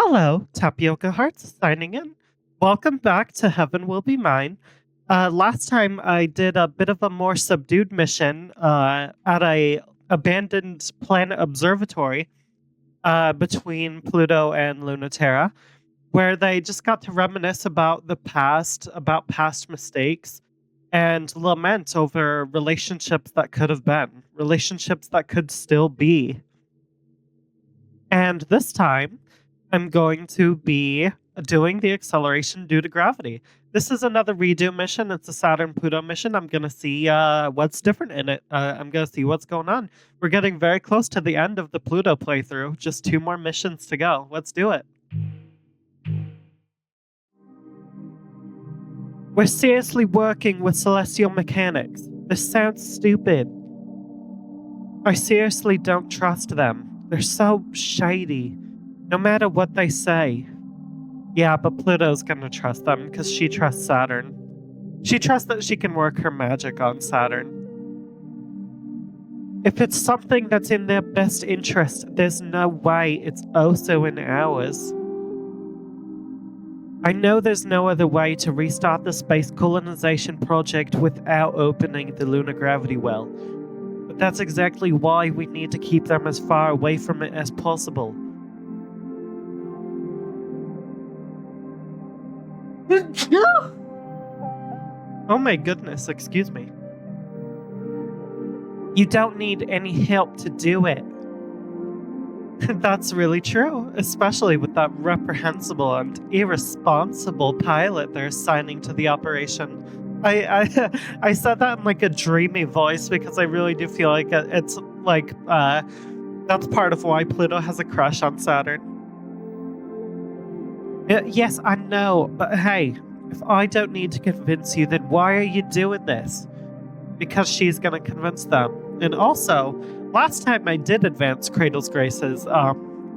Hello, Tapioca Hearts signing in. Welcome back to Heaven Will Be Mine. Last time I did a bit of a more subdued mission at a abandoned planet observatory between Pluto and Lunar, where they just got to reminisce about the past, about past mistakes, and lament over relationships that could have been, relationships that could still be. And this time, I'm going to be doing the acceleration due to gravity. This is another redo mission. It's a Saturn Pluto mission. I'm going to see what's different in it. I'm going to see what's going on. We're getting very close to the end of the Pluto playthrough. Just 2 more missions to go. Let's do it. We're seriously working with celestial mechanics. This sounds stupid. I seriously don't trust them. They're so shady. No matter what they say. Yeah, but Pluto's gonna trust them because she trusts Saturn. She trusts that she can work her magic on Saturn. If it's something that's in their best interest, there's no way it's also in ours. I know there's no other way to restart the space colonization project without opening the lunar gravity well. But that's exactly why we need to keep them as far away from it as possible. Oh my goodness, excuse me. You don't need any help to do it. That's really true, especially with that reprehensible and irresponsible pilot they're assigning to the operation. I said that in like a dreamy voice because I really do feel like it's like that's part of why Pluto has a crush on Saturn. Yes, I know, but hey, if I don't need to convince you, then why are you doing this? Because she's gonna convince them. And also, last time I did advance Cradle's Graces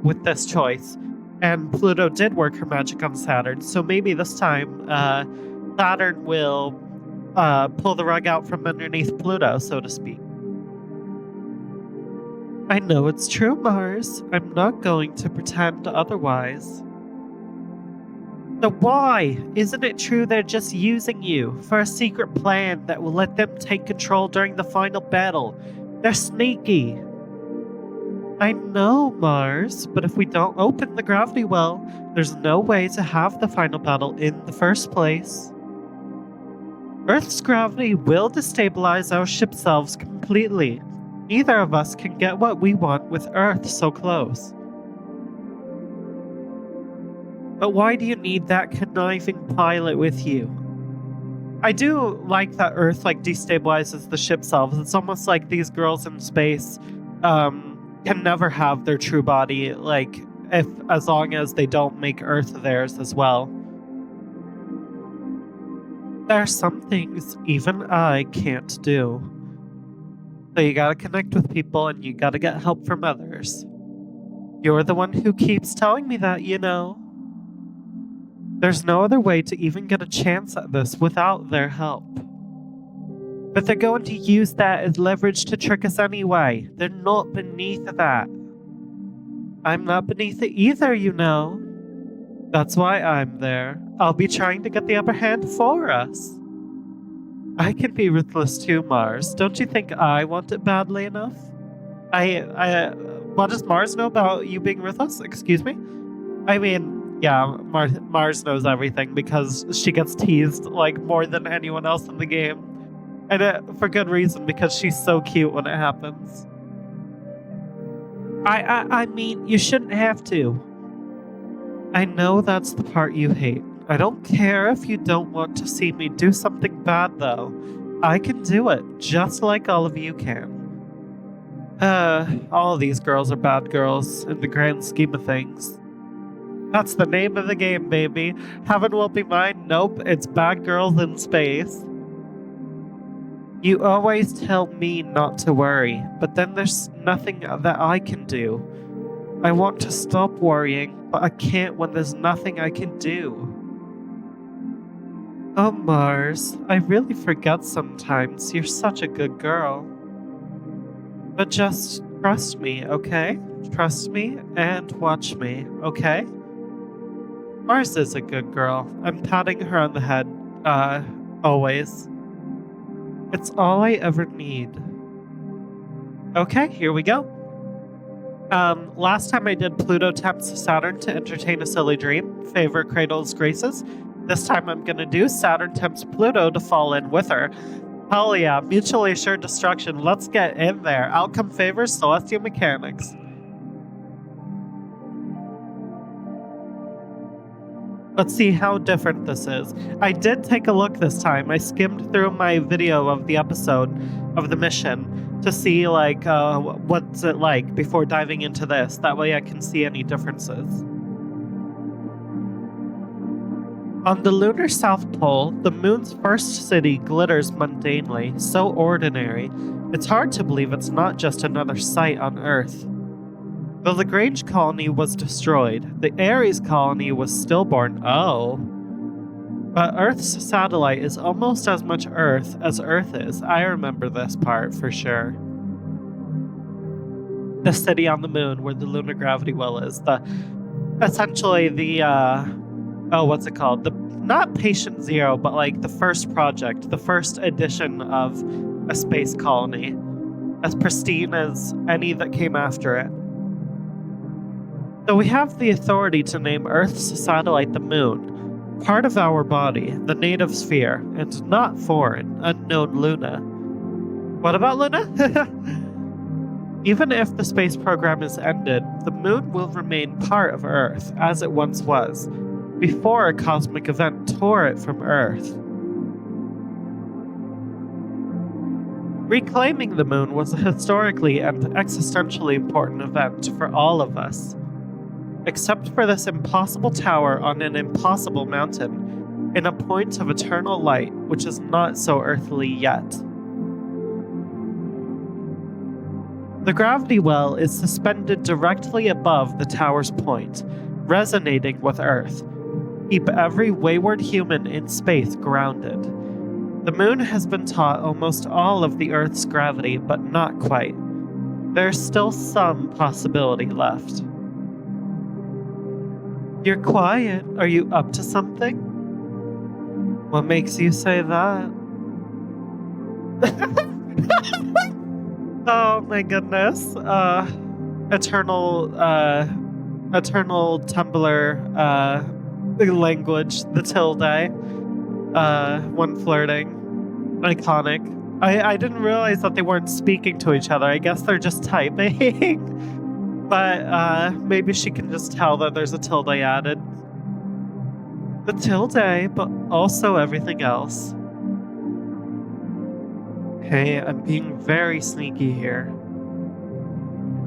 with this choice, and Pluto did work her magic on Saturn, so maybe this time Saturn will pull the rug out from underneath Pluto, so to speak. I know it's true, Mars. I'm not going to pretend otherwise. So why? Isn't it true they're just using you for a secret plan that will let them take control during the final battle? They're sneaky. I know, Mars, but if we don't open the gravity well, there's no way to have the final battle in the first place. Earth's gravity will destabilize our ship selves completely. Neither of us can get what we want with Earth so close. But why do you need that conniving pilot with you? I do like that Earth destabilizes the ship selves. It's almost like these girls in space can never have their true body, as long as they don't make Earth theirs as well. There are some things even I can't do. So you gotta connect with people and you gotta get help from others. You're the one who keeps telling me that, you know. There's no other way to even get a chance at this without their help. But they're going to use that as leverage to trick us anyway. They're not beneath that. I'm not beneath it either, you know. That's why I'm there. I'll be trying to get the upper hand for us. I can be ruthless too, Mars. Don't you think I want it badly enough? What does Mars know about you being ruthless? Excuse me? I mean, yeah, Mars knows everything because she gets teased more than anyone else in the game. And for good reason, because she's so cute when it happens. I mean, you shouldn't have to. I know that's the part you hate. I don't care if you don't want to see me do something bad, though. I can do it, just like all of you can. All of these girls are bad girls in the grand scheme of things. That's the name of the game, baby. Heaven Will Be Mine? Nope, it's bad girls in space. You always tell me not to worry, but then there's nothing that I can do. I want to stop worrying, but I can't when there's nothing I can do. Oh, Mars, I really forget sometimes. You're such a good girl. But just trust me, okay? Trust me and watch me, okay? Mars is a good girl. I'm patting her on the head, always. It's all I ever need. Okay, here we go. Last time I did Pluto tempts Saturn to entertain a silly dream, favor Cradle's graces. This time I'm gonna do Saturn tempts Pluto to fall in with her. Hell yeah, mutually assured destruction. Let's get in there. Outcome favors celestial mechanics. Let's see how different this is. I did take a look this time. I skimmed through my video of the episode of the mission to see what's it like before diving into this. That way I can see any differences. On the lunar South Pole, the moon's first city glitters mundanely, so ordinary, it's hard to believe it's not just another site on Earth. Though the Grange colony was destroyed, the Ares colony was stillborn. Oh. But Earth's satellite is almost as much Earth as Earth is. I remember this part for sure. The city on the moon where the lunar gravity well is. Essentially the what's it called? Not Patient Zero, but like the first project, the first edition of a space colony. As pristine as any that came after it. Though we have the authority to name Earth's satellite the moon, part of our body, the native sphere, and not foreign, unknown Luna. What about Luna? Even if the space program is ended, the moon will remain part of Earth, as it once was, before a cosmic event tore it from Earth. Reclaiming the moon was a historically and existentially important event for all of us. Except for this impossible tower on an impossible mountain, in a point of eternal light which is not so earthly yet. The gravity well is suspended directly above the tower's point, resonating with Earth. Keep every wayward human in space grounded. The moon has been taught almost all of the Earth's gravity, but not quite. There's still some possibility left. You're quiet. Are you up to something? What makes you say that? Oh my goodness. Eternal Tumblr language, the tilde. When flirting. Iconic. I didn't realize that they weren't speaking to each other. I guess they're just typing. But maybe she can just tell that there's a tilde added. The tilde, but also everything else. Hey, I'm being very sneaky here.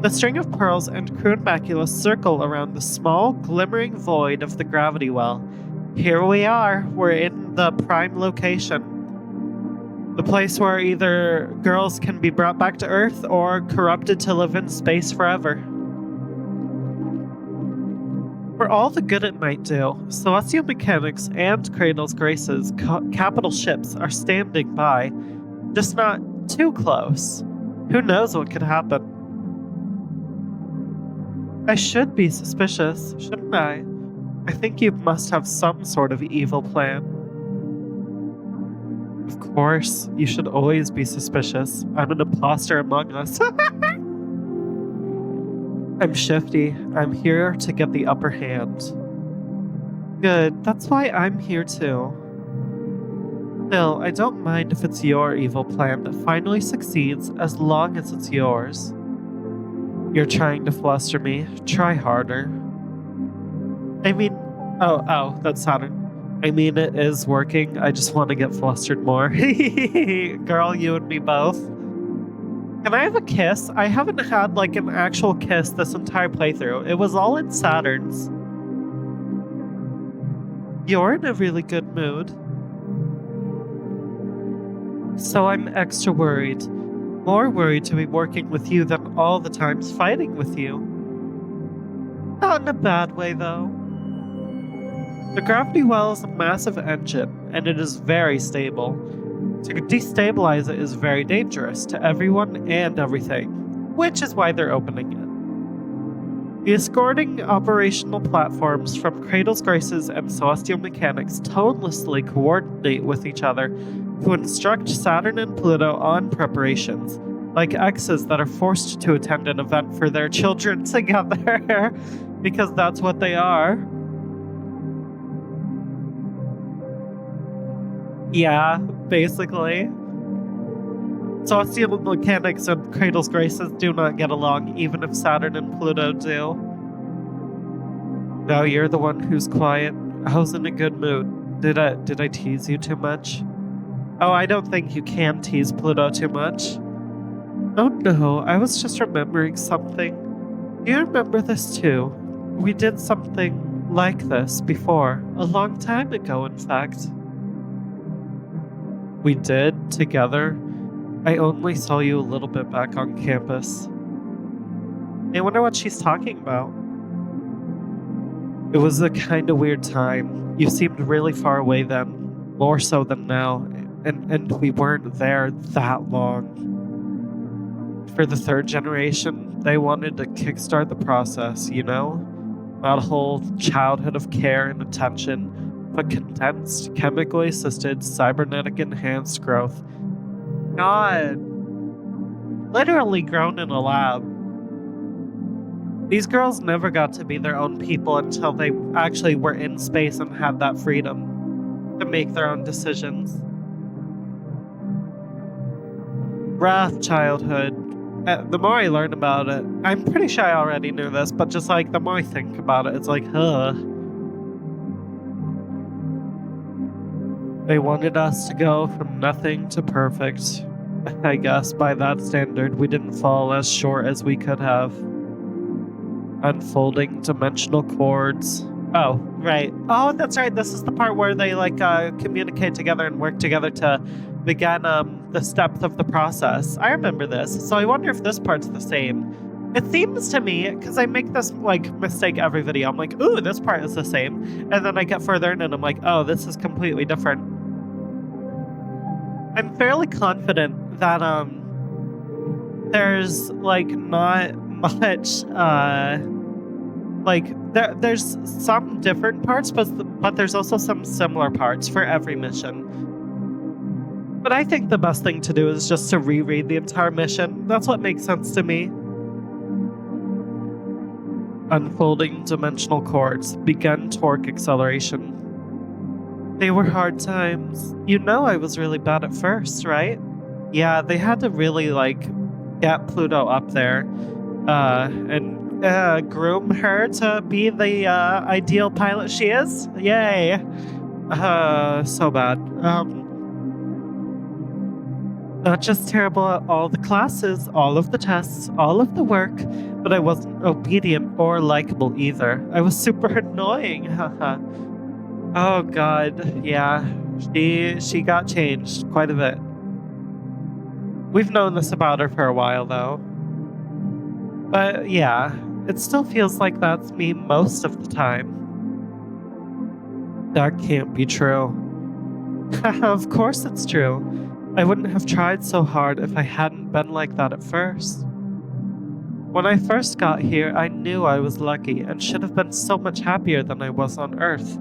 The string of pearls and crude macula circle around the small, glimmering void of the gravity well. Here we are. We're in the prime location. The place where either girls can be brought back to Earth or corrupted to live in space forever. For all the good it might do, celestial mechanics and Cradle's graces, capital ships are standing by, just not too close. Who knows what could happen? I should be suspicious, shouldn't I? I think you must have some sort of evil plan. Of course, you should always be suspicious. I'm an imposter among us. I'm shifty. I'm here to get the upper hand. Good, that's why I'm here too. Still, I don't mind if it's your evil plan that finally succeeds as long as it's yours. You're trying to fluster me. Try harder. I mean, oh, that's Saturn. I mean, it is working. I just want to get flustered more. Girl, you and me both. Can I have a kiss? I haven't had like an actual kiss this entire playthrough. It was all in Saturn's. You're in a really good mood. So I'm extra worried. More worried to be working with you than all the times fighting with you. Not in a bad way, though. The gravity well is a massive engine, and it is very stable. To destabilize it is very dangerous to everyone and everything, which is why they're opening The escorting operational platforms from Cradles, Graces, and Celestial Mechanics tonelessly coordinate with each other to instruct Saturn and Pluto on preparations, like exes that are forced to attend an event for their children together, because that's what they are. Yeah, basically. Celestial Mechanics and Cradles, Graces do not get along, even if Saturn and Pluto do. Now you're the one who's quiet. I was in a good mood. Did I tease you too much? Oh, I don't think you can tease Pluto too much. Oh no, I was just remembering something. Do you remember this too? We did something like this before, a long time ago, in fact. We did, together. I only saw you a little bit back on campus. I wonder what she's talking about. It was a kind of weird time. You seemed really far away then, more so than now, and we weren't there that long. For the third generation, they wanted to kickstart the process, you know? Not a whole childhood of care and attention, but condensed, chemically assisted, cybernetic enhanced growth. God. Literally grown in a lab. These girls never got to be their own people until they actually were in space and had that freedom to make their own decisions. Rough childhood. The more I learn about it, I'm pretty sure I already knew this, but just like the more I think about it, it's like, huh. They wanted us to go from nothing to perfect. I guess by that standard, we didn't fall as short as we could have. Unfolding dimensional chords. Oh, right. Oh, that's right. This is the part where they communicate together and work together to begin the steps of the process. I remember this, so I wonder if this part's the same. It seems to me, because I make this mistake every video. I'm like, ooh, this part is the same, and then I get further in and I'm like, oh, this is completely different. I'm fairly confident that there's not much there's some different parts, but there's also some similar parts for every mission. But I think the best thing to do is just to reread the entire mission. That's what makes sense to me. Unfolding dimensional chords. Begin torque acceleration. They were hard times. You know I was really bad at first, right? Yeah, they had to really get Pluto up there and groom her to be the ideal pilot she is. Yay. So bad. Not just terrible at all the classes, all of the tests, all of the work, but I wasn't obedient or likable either. I was super annoying, haha. Oh god, yeah. She got changed quite a bit. We've known this about her for a while though. But yeah, it still feels like that's me most of the time. That can't be true. Of course it's true. I wouldn't have tried so hard if I hadn't been like that at first. When I first got here, I knew I was lucky and should have been so much happier than I was on Earth.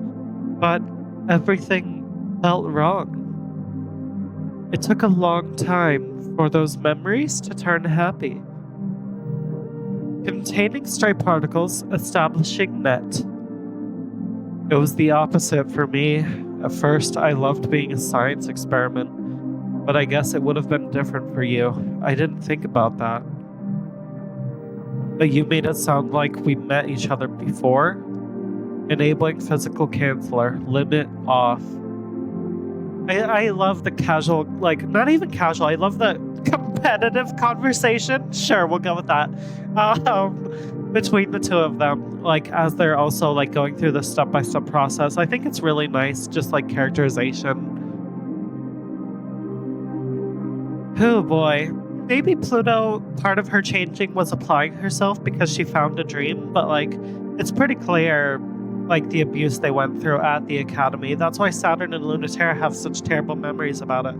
But everything felt wrong. It took a long time for those memories to turn happy. Containing stray particles, establishing net. It was the opposite for me. At first, I loved being a science experiment, but I guess it would have been different for you. I didn't think about that. But you made it sound like we met each other before. Enabling physical canceller, limit off. I love the casual, not even casual, I love the competitive conversation. Sure, we'll go with that. Between the two of them, as they're also going through the step-by-step process. I think it's really nice, just characterization. Oh boy. Maybe Pluto, part of her changing was applying herself because she found a dream, but it's pretty clear the abuse they went through at the academy. That's why Saturn and Lunar have such terrible memories about it.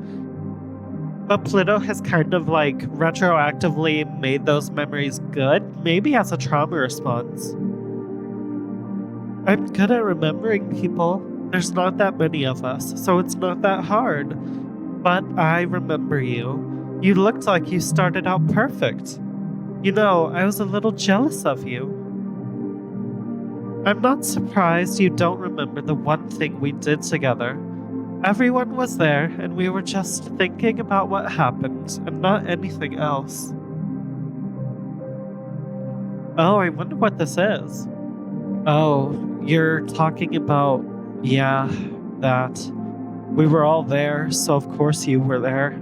But Pluto has kind of like retroactively made those memories good, maybe as a trauma response. I'm good at remembering people. There's not that many of us, so it's not that hard. But I remember you. You looked like you started out perfect. You know, I was a little jealous of you. I'm not surprised you don't remember the one thing we did together. Everyone was there, and we were just thinking about what happened and not anything else. Oh, I wonder what this is. Oh, you're talking about, yeah, that. We were all there, so of course you were there.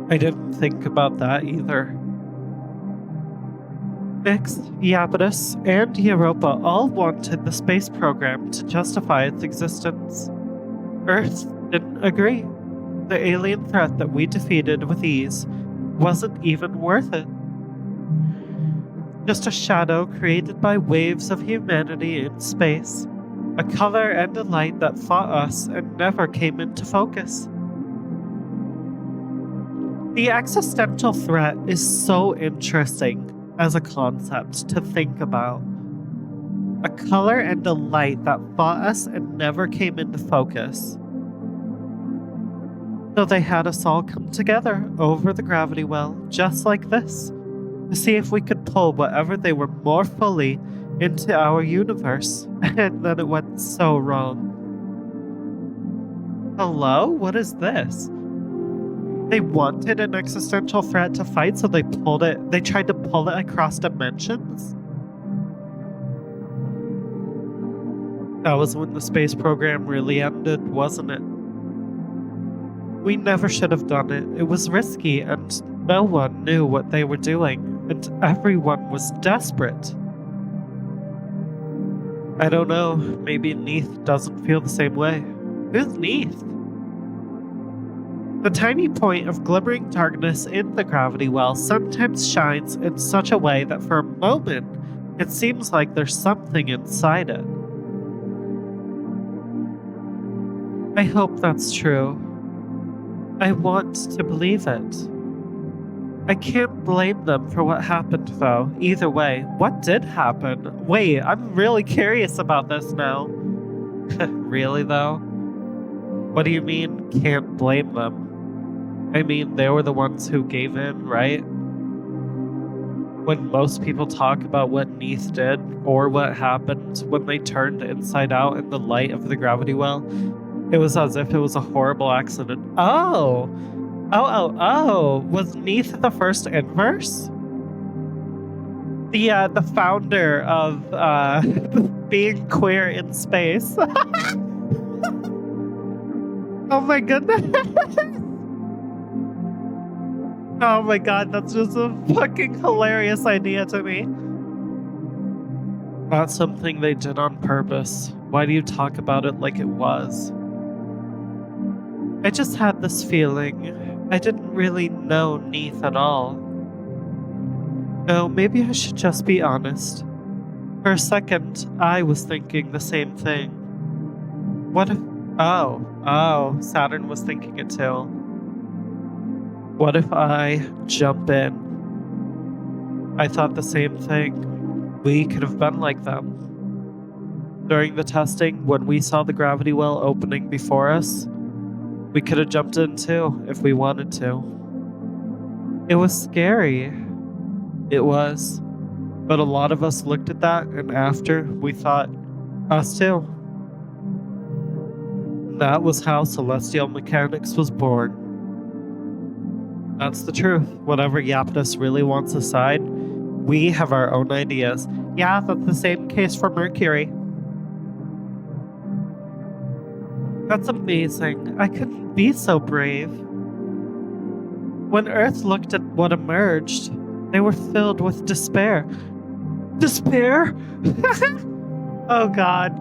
I didn't think about that either. Ix, Iapetus, and Europa all wanted the space program to justify its existence. Earth didn't agree. The alien threat that we defeated with ease wasn't even worth it. Just a shadow created by waves of humanity in space. A color and a light that fought us and never came into focus. The existential threat is so interesting as a concept to think about. A color and a light that fought us and never came into focus. So they had us all come together over the gravity well, just like this, to see if we could pull whatever they were more fully into our universe, and then it went so wrong. Hello? What is this? They wanted an existential threat to fight, so they tried to pull it across dimensions? That was when the space program really ended, wasn't it? We never should have done it. It was risky, and no one knew what they were doing, and everyone was desperate. I don't know, maybe Neith doesn't feel the same way. Who's Neith? The tiny point of glimmering darkness in the gravity well sometimes shines in such a way that for a moment, it seems like there's something inside it. I hope that's true. I want to believe it. I can't blame them for what happened, though. Either way, what did happen? Wait, I'm really curious about this now. Really, though? What do you mean, can't blame them? I mean, they were the ones who gave in, right? When most people talk about what Neith did, or what happened when they turned inside out in the light of the gravity well, it was as if it was a horrible accident. Oh! Was Neith the first inverse? The founder of being queer in space. Oh my goodness. Oh my god, that's just a fucking hilarious idea to me. Not something they did on purpose. Why do you talk about it like it was? I just had this feeling. I didn't really know Neith at all. No, maybe I should just be honest. For a second, I was thinking the same thing. What if... Oh, Saturn was thinking it too. What if I jump in? I thought the same thing. We could have been like them. During the testing, when we saw the gravity well opening before us, we could have jumped in too, if we wanted to. It was scary. It was. But a lot of us looked at that, and after, we thought, us too. That was how celestial mechanics was born. That's the truth. Whatever Iapetus really wants aside, we have our own ideas. Yeah, that's the same case for Mercury. That's amazing. I couldn't be so brave. When Earth looked at what emerged, they were filled with despair. Despair? Oh god.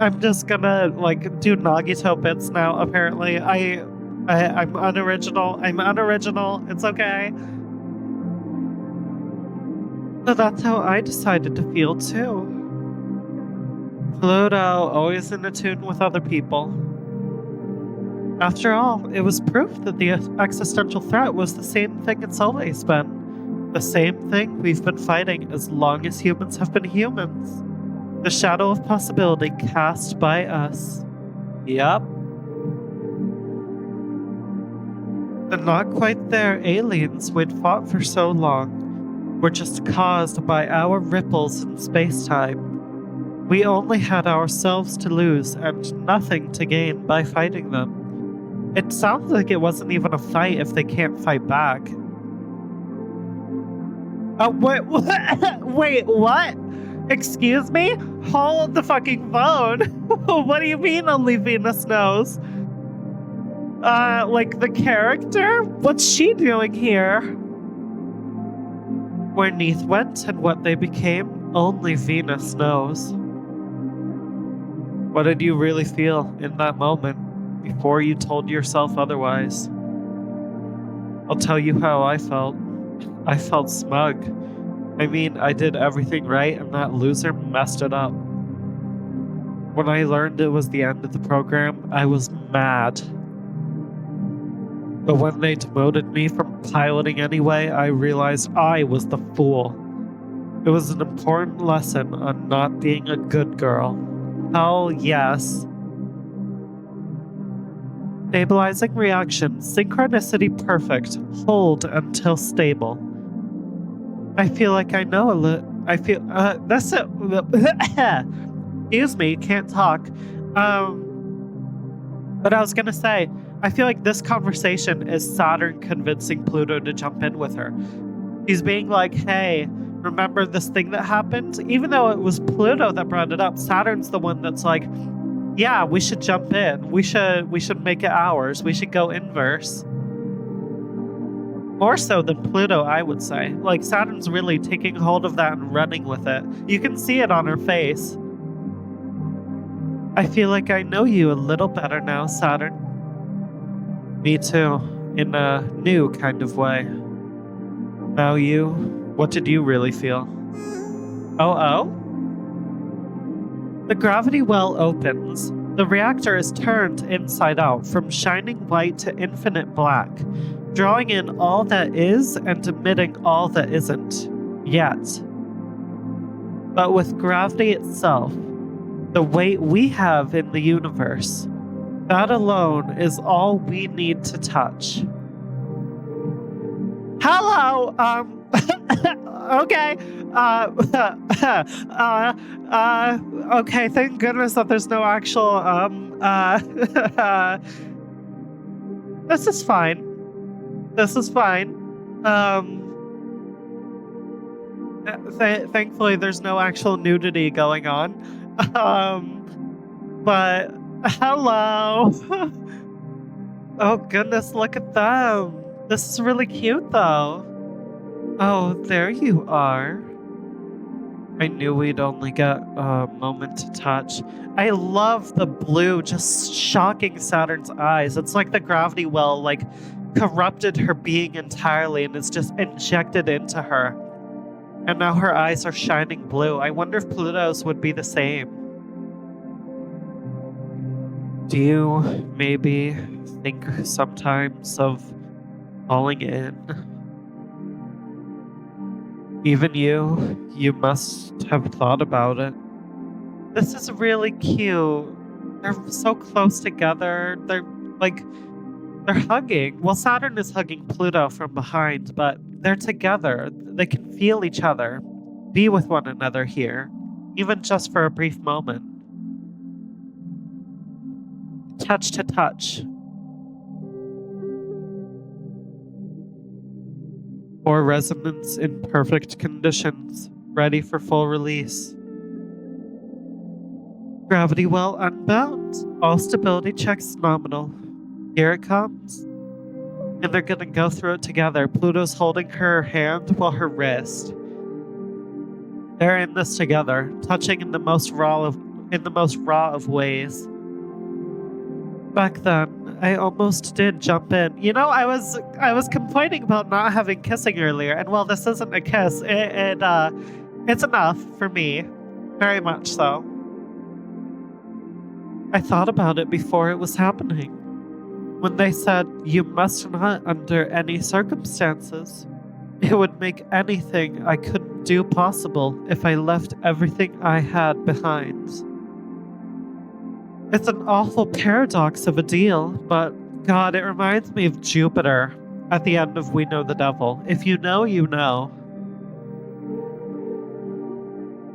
I'm just gonna do Nagito bits now, apparently. I'm unoriginal. I'm unoriginal. It's okay. So that's how I decided to feel too. Pluto, always in tune with other people. After all, it was proof that the existential threat was the same thing it's always been. The same thing we've been fighting as long as humans have been humans. The shadow of possibility cast by us. Yup. The not quite there aliens we'd fought for so long were just caused by our ripples in space-time. We only had ourselves to lose and nothing to gain by fighting them. It sounds like it wasn't even a fight if they can't fight back. Wait, what? Excuse me? Hold the fucking phone. What do you mean only Venus knows? Like the character? What's she doing here? Where Neith went and what they became, only Venus knows. What did you really feel in that moment before you told yourself otherwise? I'll tell you how I felt. I felt smug. I mean, I did everything right and that loser messed it up. When I learned it was the end of the program, I was mad. But when they demoted me from piloting anyway, I realized I was the fool. It was an important lesson on not being a good girl. Hell yes. Stabilizing reaction, synchronicity perfect, hold until stable. I feel like I know a little. I feel, that's it. Excuse me, can't talk. But I was gonna say, I feel like this conversation is Saturn convincing Pluto to jump in with her. He's being like, hey, remember this thing that happened? Even though it was Pluto that brought it up, Saturn's the one that's like, yeah, we should jump in. We should make it ours. We should go inverse. More so than Pluto, I would say. Like, Saturn's really taking hold of that and running with it. You can see it on her face. I feel like I know you a little better now, Saturn. Me too, in a new kind of way. Now you, what did you really feel? Oh? The gravity well opens. The reactor is turned inside out, from shining white to infinite black, drawing in all that is and emitting all that isn't, yet. But with gravity itself, the weight we have in the universe, that alone is all we need to touch. Hello, okay, okay, thank goodness that there's no actual, this is fine. This is fine. Thankfully there's no actual nudity going on. But hello. Oh goodness, look at them. This is really cute though. Oh, there you are. I knew we'd only get a moment to touch. I love the blue just shocking Saturn's eyes. It's like the gravity well like corrupted her being entirely and is just injected into her. And now her eyes are shining blue. I wonder if Pluto's would be the same. Do you maybe think sometimes of falling in? Even you must have thought about it. This is really cute. They're so close together. They're hugging. Well, Saturn is hugging Pluto from behind, but they're together. They can feel each other, be with one another here, even just for a brief moment. Touch to touch. Or resonance in perfect conditions, ready for full release. Gravity well unbound. All stability checks nominal. Here it comes. And they're gonna go through it together. Pluto's holding her hand while her wrist. They're in this together, touching in the most raw of ways. Back then, I almost did jump in. You know, I was complaining about not having kissing earlier, and while this isn't a kiss, it's enough for me, very much so. I thought about it before it was happening. when they said, "You must not, under any circumstances." It would make anything I couldn't do possible if I left everything I had behind. It's an awful paradox of a deal, but God, it reminds me of Jupiter at the end of We Know the Devil. If you know, you know.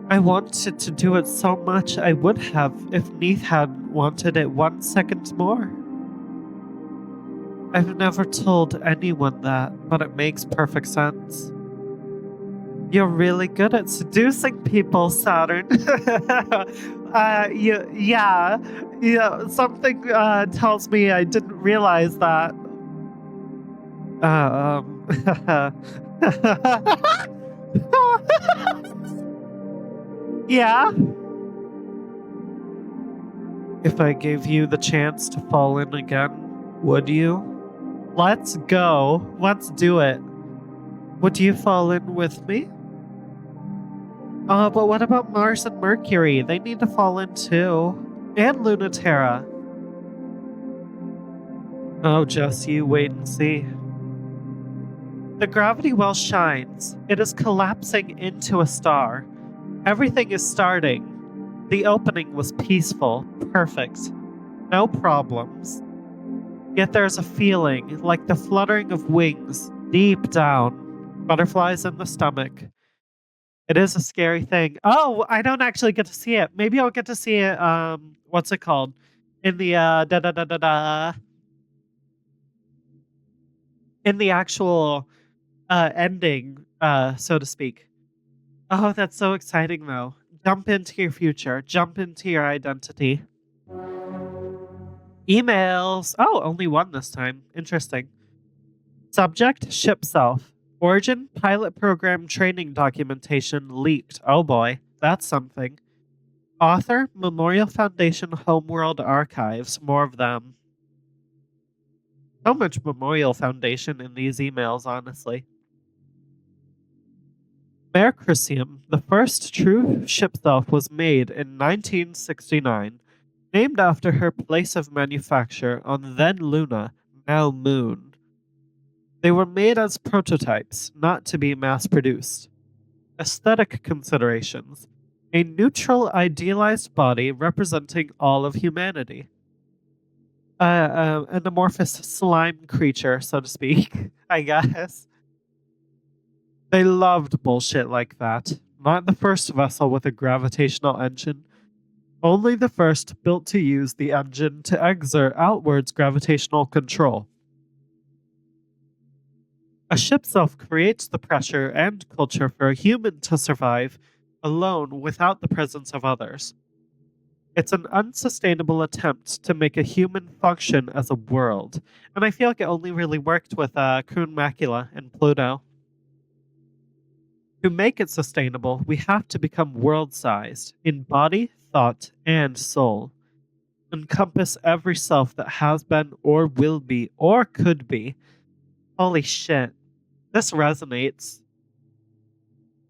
I wanted to do it so much I would have if Neith hadn't wanted it 1 second more. I've never told anyone that, but it makes perfect sense. You're really good at seducing people, Saturn. Yeah, yeah. Something tells me I didn't realize that. Uh, yeah. If I gave you the chance to fall in again, would you? Let's go. Let's do it. Would you fall in with me? But what about Mars and Mercury? They need to fall in too. And Lunaterra. Oh, just you wait and see. The gravity well shines. It is collapsing into a star. Everything is starting. The opening was peaceful, perfect. No problems. Yet there's a feeling like the fluttering of wings deep down. Butterflies in the stomach. It is a scary thing. Oh, I don't actually get to see it. Maybe I'll get to see it. What's it called? In the da da da da da. In the actual ending, so to speak. Oh, that's so exciting, though. Jump into your future. Jump into your identity. Emails. Oh, only one this time. Interesting. Subject: ship self. Origin: pilot program training documentation leaked. Oh boy, that's something. Author: Memorial Foundation Homeworld Archives. More of them. So much Memorial Foundation in these emails, honestly. Mare Crisium, the first true ship self, was made in 1969, named after her place of manufacture on then Luna, now Moon. They were made as prototypes, not to be mass produced. Aesthetic considerations: a neutral, idealized body representing all of humanity. An amorphous slime creature, so to speak, I guess. They loved bullshit like that. Not the first vessel with a gravitational engine. Only the first built to use the engine to exert outwards gravitational control. A ship self creates the pressure and culture for a human to survive alone without the presence of others. It's an unsustainable attempt to make a human function as a world, and I feel like it only really worked with Kun Macula and Pluto. To make it sustainable, we have to become world sized in body, thought, and soul. Encompass every self that has been, or will be, or could be. Holy shit. This resonates.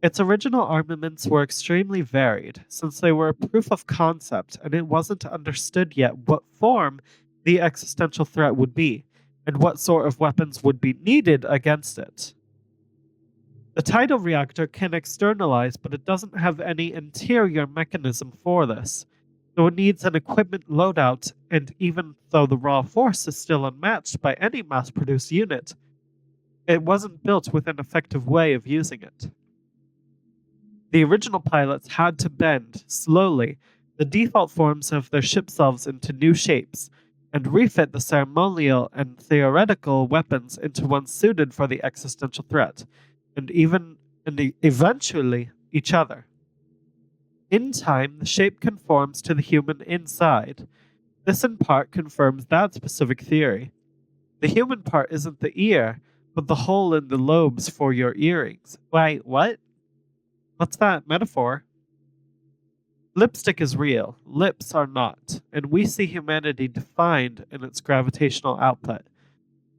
Its original armaments were extremely varied, since they were a proof of concept and it wasn't understood yet what form the existential threat would be, and what sort of weapons would be needed against it. The tidal reactor can externalize, but it doesn't have any interior mechanism for this, so it needs an equipment loadout, and even though the raw force is still unmatched by any mass produced unit, it wasn't built with an effective way of using it. The original pilots had to bend, slowly, the default forms of their ship selves into new shapes, and refit the ceremonial and theoretical weapons into ones suited for the existential threat, and eventually each other. In time, the shape conforms to the human inside. This in part confirms that specific theory. The human part isn't the ear, but the hole in the lobes for your earrings. Wait, what? What's that metaphor? Lipstick is real, lips are not, and we see humanity defined in its gravitational output.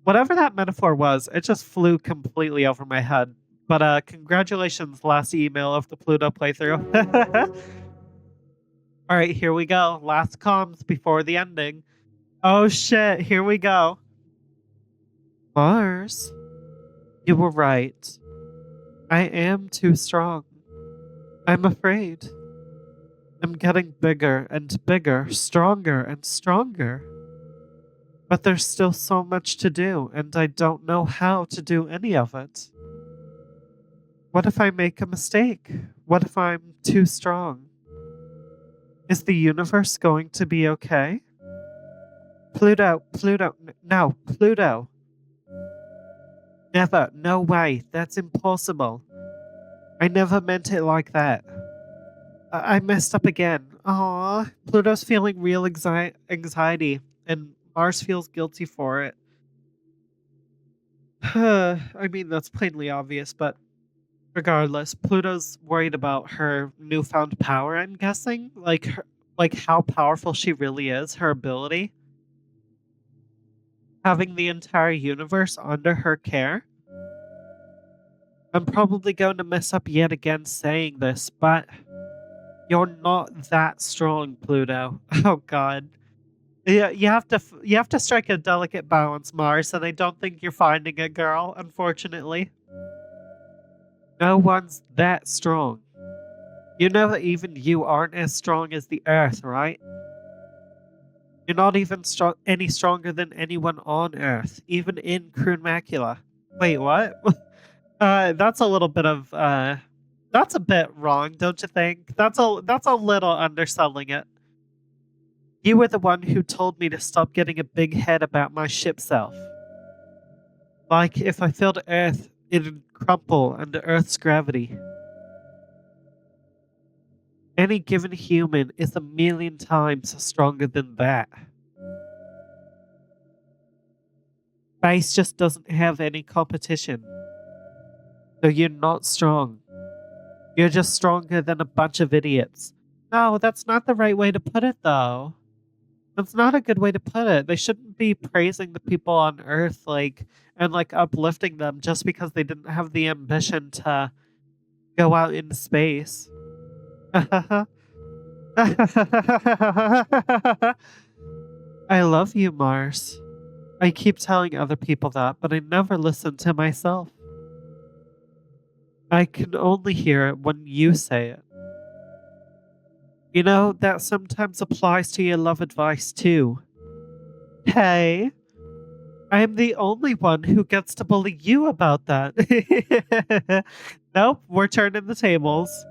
Whatever that metaphor was, it just flew completely over my head. But congratulations, last email of the Pluto playthrough. Alright, here we go. Last comms before the ending. Oh shit, here we go. Mars, you were right. I am too strong. I'm afraid. I'm getting bigger and bigger, stronger and stronger. But there's still so much to do, and I don't know how to do any of it. What if I make a mistake? What if I'm too strong? Is the universe going to be okay? No, Pluto. Never, no way, that's impossible. I never meant it like that. I messed up again. Aw, Pluto's feeling real anxiety, and Mars feels guilty for it. I mean, that's plainly obvious, but regardless, Pluto's worried about her newfound power, I'm guessing. Like how powerful she really is, her ability. Having the entire universe under her care. I'm probably going to mess up yet again saying this, but you're not that strong, Pluto. Oh god. Yeah, you have to strike a delicate balance, Mars, and I don't think you're finding it, girl, unfortunately. No one's that strong. You know that even you aren't as strong as the Earth, right? You're not even any stronger than anyone on Earth, even in Crew Macula. Wait, what? That's a little bit of that's a bit wrong, don't you think? That's a little underselling it. You were the one who told me to stop getting a big head about my ship self. Like if I fell to Earth, it'd crumple under Earth's gravity. Any given human is a million times stronger than that. Space just doesn't have any competition. So you're not strong. You're just stronger than a bunch of idiots. No, that's not the right way to put it, though. That's not a good way to put it. They shouldn't be praising the people on Earth, and uplifting them just because they didn't have the ambition to go out into space. I love you, Mars. I keep telling other people that, but I never listen to myself. I can only hear it when you say it. You know, that sometimes applies to your love advice too. Hey, I am the only one who gets to bully you about that. Nope, we're turning the tables.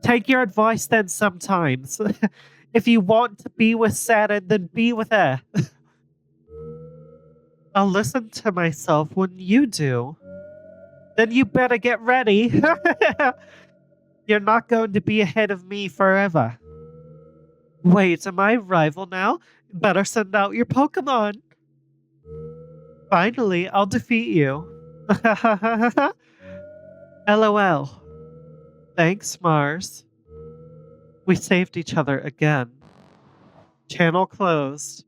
Take your advice then sometimes. If you want to be with Saturn, then be with her. I'll listen to myself when you do. Then you better get ready. You're not going to be ahead of me forever. Wait, am I a rival now? Better send out your Pokemon. Finally, I'll defeat you. LOL. Thanks, Mars. We saved each other again. Channel closed.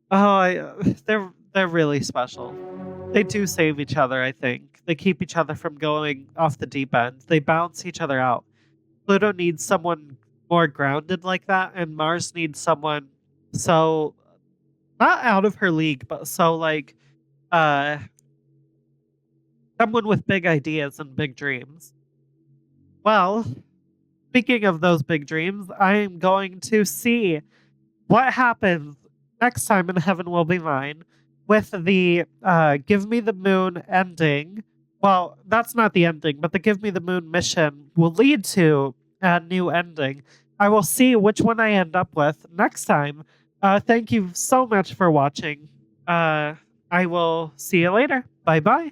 They're really special. They do save each other, I think. They keep each other from going off the deep end. They balance each other out. Pluto needs someone more grounded like that, and Mars needs someone so not out of her league, but so uh someone with big ideas and big dreams. Well, speaking of those big dreams, I am going to see what happens next time in Heaven Will Be Mine with the Give Me the Moon ending. Well, that's not the ending, but the Give Me the Moon mission will lead to a new ending. I will see which one I end up with next time. Thank you so much for watching. I will see you later. Bye bye.